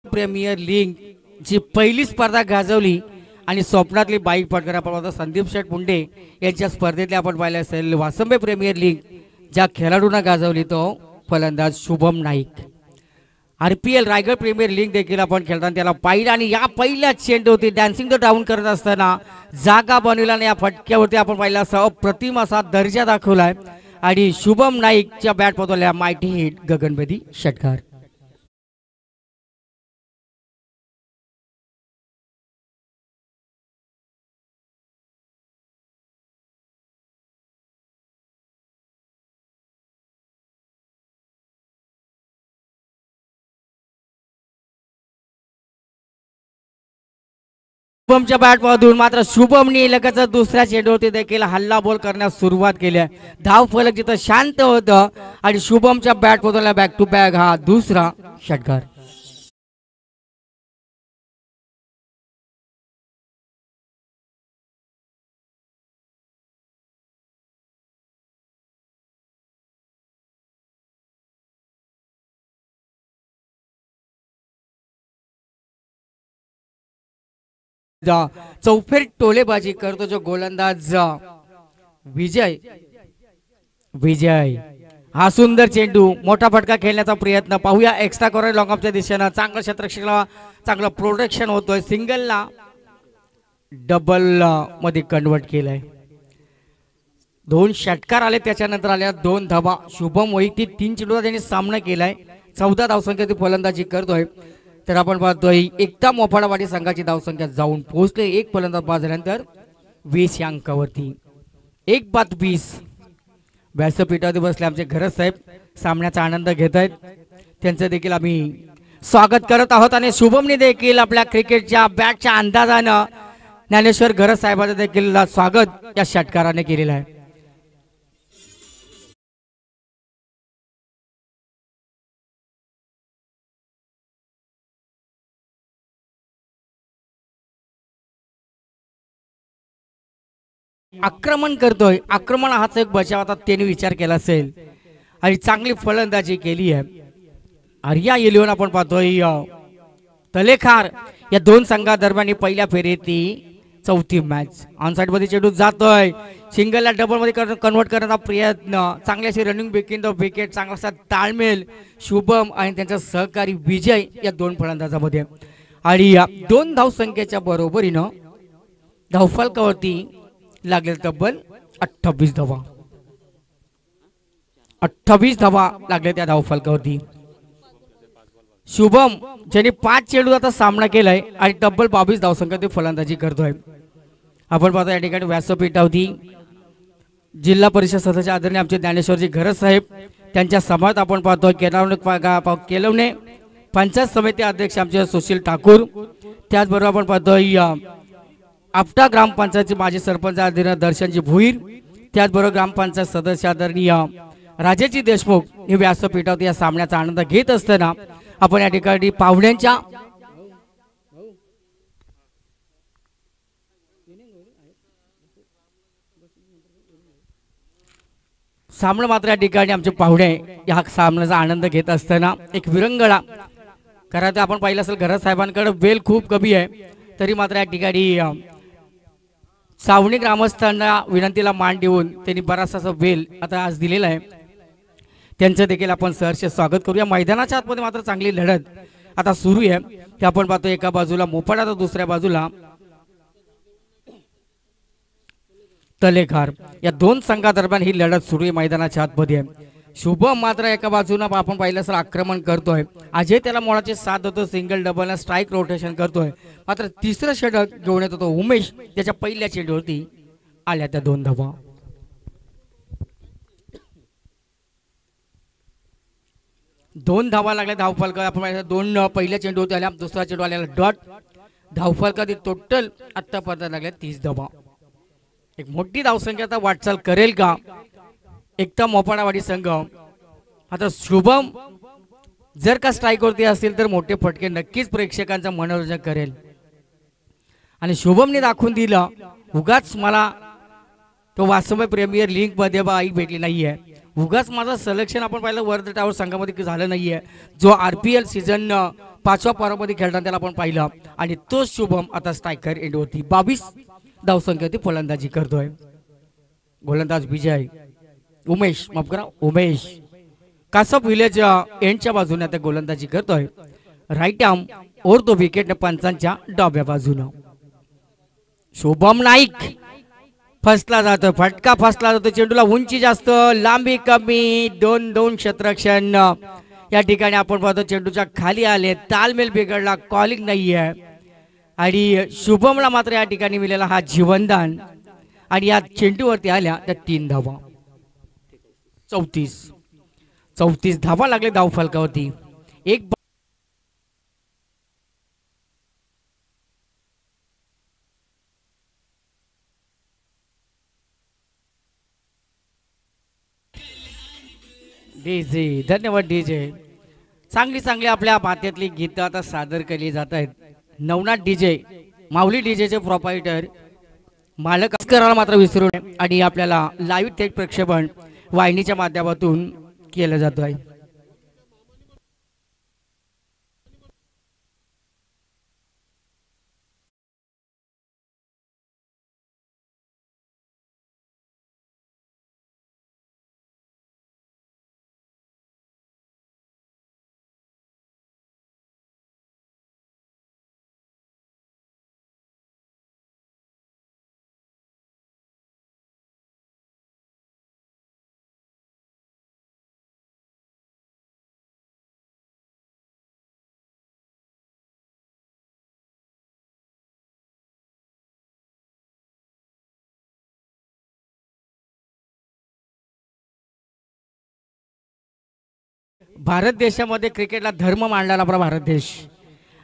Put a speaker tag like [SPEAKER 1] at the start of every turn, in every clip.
[SPEAKER 1] Premier league जी पहिली स्पर्धा गाजवली आणि स्वप्नातली बाईक पटकऱ्या संदीप शेठ पुंडे यांच्या स्पर्धेतले आपण पाहिले असेल वासंबे प्रीमियर लीग ज्या खेळाडूंना गाजवली तो फलंदाज Shubham Naik. RPL Raigad premier league देखील आपण खेळताना त्याला पाहिलं आणि या पहिल्या चेंडूवरती डॅन्सिंग द डाऊन करत असताना जागा बनविला आणि या फटक्यावरती आपण पाहिलं असं अप्रतिम असा दर्जा दाखवलाय आणि शुभम नाईकच्या बॅट पदवल्या मायटी हिट गगनभेदी षटकार। शुभमच्या बॅट मधून मात्र शुभमने लगेच दुसऱ्या चेंडूवरती देखील हल्ला बॉल करण्यास सुरुवात केली आहे। धाव फलक जिथं शांत होतं आणि शुभमच्या बॅट मधून बॅक टू बॅक हा दुसरा षटकार। चौफेर टोलेबाजी करतो जो गोलंदाज विजय हा सुंदर चेंडू मोठा फटका खेळण्याचा प्रयत्न पाहूया एक्स्ट्रा कॉर्नर लॉंग ऑफच्या दिशेने चांगलं क्षेत्ररक्षणाला चांगलं प्रोटेक्शन होतोय सिंगलला डबल मध्ये कन्वर्ट केलंय। दोन षटकार आले त्याच्यानंतर आल्या दोन धावा। शुभम वैयक्तिक 3 चेंडूचा त्यांनी सामना केलाय 14 धावसंख्येची फलंदाजी करतोय। तर आपण पाहतोय एकदा मोफाडावाडी संघाची धावसंख्या जाऊन पोहोचले एक फलंदाज बाद झाल्यानंतर 20 या अंकावरती 1-20। व्यासपीठावरती बसले आमचे घरत साहेब सामन्याचा आनंद घेत आहेत त्यांचं देखील आम्ही स्वागत करत आहोत आणि शुभमने देखील आपल्या क्रिकेटच्या बॅटच्या अंदाजानं ज्ञानेश्वर घरत साहेबांचं देखील स्वागत या षटकाराने केलेलं आहे। आक्रमण करतोय आक्रमण हाच एक बचाव आता त्यांनी विचार केला असेल आणि चांगली फलंदाजी केली आहे। आर्या येलिओन आपण पाहतोय तलेखार या दोन संघादरम्यान पहिल्या फेरीतली चौथी मॅच ऑन साइड मध्ये चेंडू जातोय सिंगलला डबल मध्ये कन्वर्ट करण्याचा प्रयत्न चांगली अशी रनिंग बिटवीन द विकेट चांगला ताळमेल शुभम आणि त्यांचा सहकारी विजय या दोन फलंदाजामध्ये आणि या दोन धावसंख्येच्या बरोबरीनं धावफलकावरती लागले तब्बल 28 धावा 28 धावा लागले त्या धावफलकावरती। शुभम ज्यांनी 5 चेंडू आता सामना केलाय आणि तब्बल 22 धावसंख्येची फलंदाजी करतोय। आपण पाहतो या ठिकाणी व्यासपीठावरती जिल्हा परिषद सदस्य आदरणीय आमचे ज्ञानेश्वरजी घरत साहेब त्यांच्या समोर आपण पाहतोय केलवणे पंचायत समिती अध्यक्ष आमचे सुशील ठाकूर त्याचबरोबर आपण पाहतोय आपटा ग्रामपंचायतचे माजी सरपंच आदरणीय दर्शनजी भुईर त्याचबरोबर ग्रामपंचायत सदस्य आदरणीय राजेजी देशमुख हे व्यासपीठावर या सामन्याचा आनंद घेत असताना आपण या ठिकाणी पाहुण्यांच्या सामना मात्र या ठिकाणी आमचे पाहुणे या सामन्याचा आनंद घेत असताना एक विरंगळा कारण आपण पाहिलं असेल घरत साहेबांकडे वेल खूप कमी आहे तरी मात्र या ठिकाणी सावणी ग्रामस्थांना विनंतीला मान देऊन त्यांनी बराचसा वेल आता आज दिलेला आहे त्यांचं देखील आपण सहर्ष स्वागत करूया। मैदानाच्या आतमध्ये मात्र चांगली लढत आता सुरू आहे ते आपण पाहतो एका बाजूला मोफाडा तर दुसऱ्या बाजूला तलेखार या दोन संघादरम्यान ही लढत सुरू आहे मैदानाच्या आतमध्ये। शुभम मात्र एका बाजूला आपण पाहिलं सर आक्रमण करतोय अजय त्याला मोळाचे साथ देतो सिंगल डबल स्ट्राइक रोटेशन करतोय मात्र तिसरं षटक घेऊन येतो तो उमेश त्याच्या पहिल्या चेंडूवरती आल्या त्या दोन धावा। दोन धावा लागल्या धावफलका आपण दोन पहिल्या चेंडूवरती आल्या दुसरा चेंडू आलेला डॉट धावफलका टोटल आतापर्यंत लागल्या 30 धावा। एक मोठी धावसंख्या आता वाटचाल करेल का एकता मोपाडावाडी संघ। आता शुभम जर का स्ट्राइक वरती असेल तर मोठे फटके नक्कीच प्रेक्षकांचं मनोरंजन करेल आणि शुभमने दाखवून दिलं उगाच मला तो वासंबे प्रीमियर लीग मध्ये बाई भेटली नाहीये उगाच माझं सिलेक्शन आपण पाहिलं वर्ध टावर संघामध्ये झालं नाहीये जो आरपीएल सीझन 5व्या पारामध्ये खेळताना त्याला आपण पाहिलं आणि तो शुभम आता स्ट्रायकर एंड होती 22 धावसंख्येवरती फलंदाजी करतोय. गोलंदाज विजय उमेश माफ करा उमेश कासप विलेज एंडच्या बाजूने आता गोलंदाजी करतोय. राईट आर्म ओर तो विकेट पंचांच्या डाव्या बाजूनं. शुभम नाईक फसला जातो फटका फसला जातो. चेंडूला उंची जास्त लांबी कमी 2-2 क्षेत्ररक्षण या ठिकाणी आपण पाहतो. चेंडूच्या खाली आले तालमेल बिघडला कॉलिंग नाहीये आणि शुभमला मात्र या ठिकाणी मिळाला हा जीवनदान आणि या चेंडूवरती आल्या त्या 3 धावा. 34 धावा लागले धाव फलकावरती. एक डीजे धन्यवाद डीजे. चांगली आपल्या माथ्यातली गीतं आता सादर केली जात आहेत. नवनाथ डीजे माऊली डीजेचे प्रोपायटर मालक करायला मात्र विसरू नये आणि आपल्याला लाईव्ह थेट प्रक्षेपण वाहिनीच्या माध्यमातून केलं जात आहे. भारत देशामध्ये क्रिकेटला धर्म मांडलेला आपला भारत देश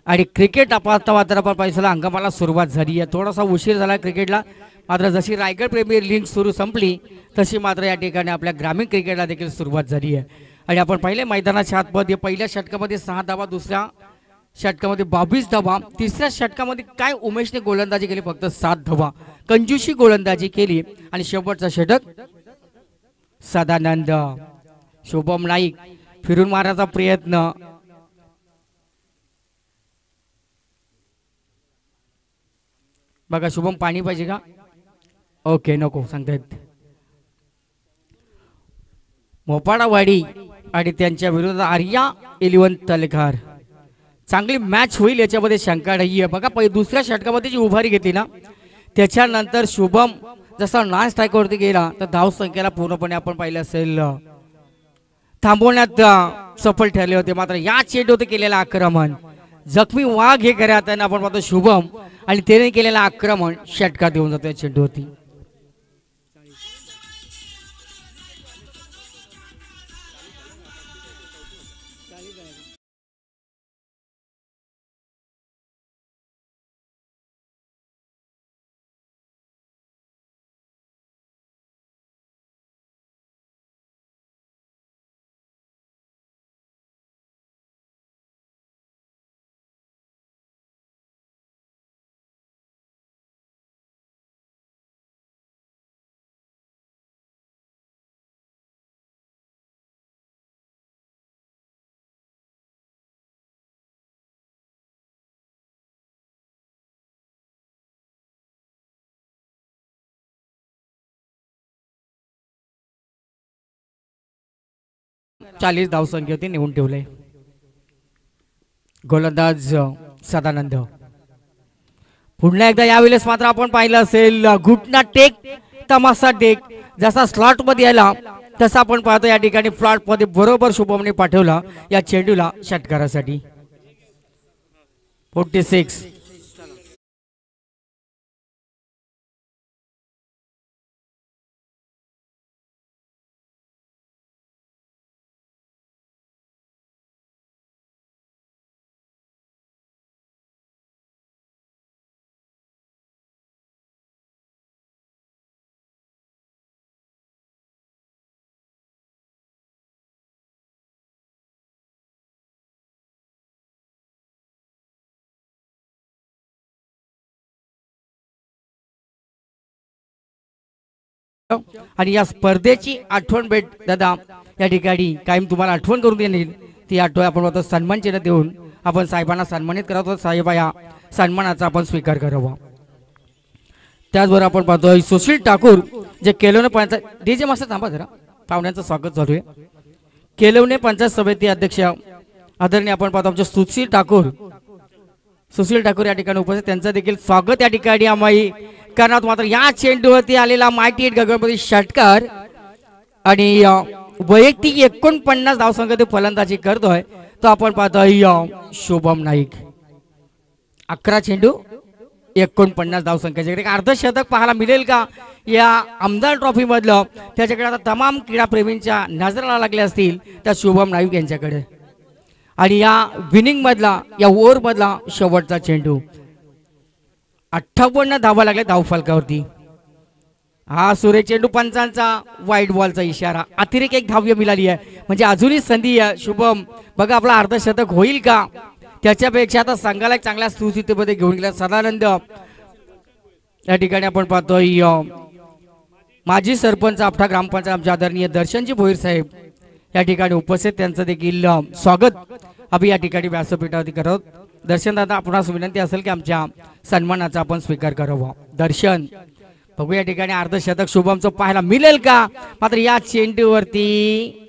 [SPEAKER 1] आणि क्रिकेट आपण पैशाला हंगामाला सुरुवात झाली आहे. थोडासा उशीर झाला क्रिकेटला मात्र जशी रायगड प्रीमियर लीग सुरू संपली तशी मात्र या ठिकाणी आपल्या ग्रामीण क्रिकेटला देखील सुरुवात झाली आहे. आणि आपण पहिले मैदानाच्या आतमध्ये पहिल्या षटकामध्ये 6 धावा दुसऱ्या षटकामध्ये 22 धावा तिसऱ्या षटकामध्ये काय उमेशने गोलंदाजी केली फक्त 7 धावा कंजूशी गोलंदाजी केली आणि शेवटचा षटक सदानंद. शुभम नाईक फिरून मारायचा प्रयत्न बघा. शुभम पाणी पाहिजे का ओके नको सांगतायत. मोपाडावाडी आणि त्यांच्या विरोधात आर्या 11 तलकार. चांगली मॅच होईल याच्यामध्ये शंका नाही आहे. बघा दुसऱ्या षटकामध्ये जी उभारी घेतली ना त्याच्यानंतर शुभम जसा नॉन स्ट्राईकवरती गेला तर धाव संख्येला पूर्णपणे आपण पाहिलं असेल थांबवण्यात सफल ठरले होते. मात्र या चेंडूवरती केलेलं आक्रमण जखमी वाघ हे खऱ्या अर्थाने आपण पाहतो शुभम आणि त्याने केलेलं आक्रमण षटकात येऊन जातो या चेंडूवरती. चालीस धावसंख्येवरती नेऊन ठेवले. गोलंदाज सदानंद पुन्हा एकदा यावेळेस मात्र आपण पाहिलं असेल घुटना टेक तमाशा टेक जसा स्लॉट मध्ये आला तसा आपण पाहतो या ठिकाणी फ्लॉट मध्ये बरोबर शुभमने पाठवला या चेंडूला षटकारासाठी. 46 आणि या स्पर्धेची आठवण भेट दादा या ठिकाणी कायम तुम्हाला आठवण करून देईल ती आठवण आपण आता सन्मान चिन्ह देऊन आपण साहेबांना सन्मानित करतो. साहेब या सन्मानाचा आपण स्वीकार करावा. त्याचबरोबर आपण पाहतोय सुशील ठाकूर जे केलवणे पंचायत डीजे मास्टर थांबा जरा, पाहुण्यांचं स्वागत चालू आहे. केलवणे पंचायत समिती अध्यक्ष आदरणीय आपण पाहतो आमचे सुशील ठाकूर या ठिकाणी उपस्थित, त्यांचं देखील स्वागत या ठिकाणी आम्ही करणार. मात्र या चेंडूवरती आलेला मायटी हिट गगनपती षटकार आणि वैयक्तिक 49 धावसंख्या ते फलंदाजी करतोय तो आपण पाहतोय शुभम नाईक. 11 चेंडू 49 धावसंख्या. अर्धशतक पाहायला मिळेल का या आमदार ट्रॉफी मधलं, त्याच्याकडे आता तमाम क्रीडा प्रेमींच्या नजराला लागल्या असतील त्या शुभम नाईक यांच्याकडे. आणि या विनिंग मधला या ओव्हर मधला शेवटचा चेंडू 58 धावा लागल्या धावफलकावरती. हा सुरेख चेंडू पंचांचा वाईट बॉलचा इशारा. अतिरिक्त एक धाव्य मिळाली आहे म्हणजे अजूनही संधी आहे. शुभम बघा आपला अर्धशतक होईल का, त्याच्यापेक्षा आता संघाला एक चांगल्या स्थितीमध्ये घेऊन गेला. सदानंद या ठिकाणी आपण पाहतोय माजी सरपंच आपटा ग्रामपंचायत आमचे आदरणीय दर्शनजी भोईर साहेब या ठिकाणी उपस्थित, त्यांचं देखील स्वागत आम्ही या ठिकाणी व्यासपीठावरती करत. दर्शन दादा आपणास विनंती असेल की आमच्या सन्मानाचा आपण स्वीकार करावा. दर्शन बघू या ठिकाणी अर्धशतक शुभमचं पाहायला मिळेल का. मात्र या चेंडूवरती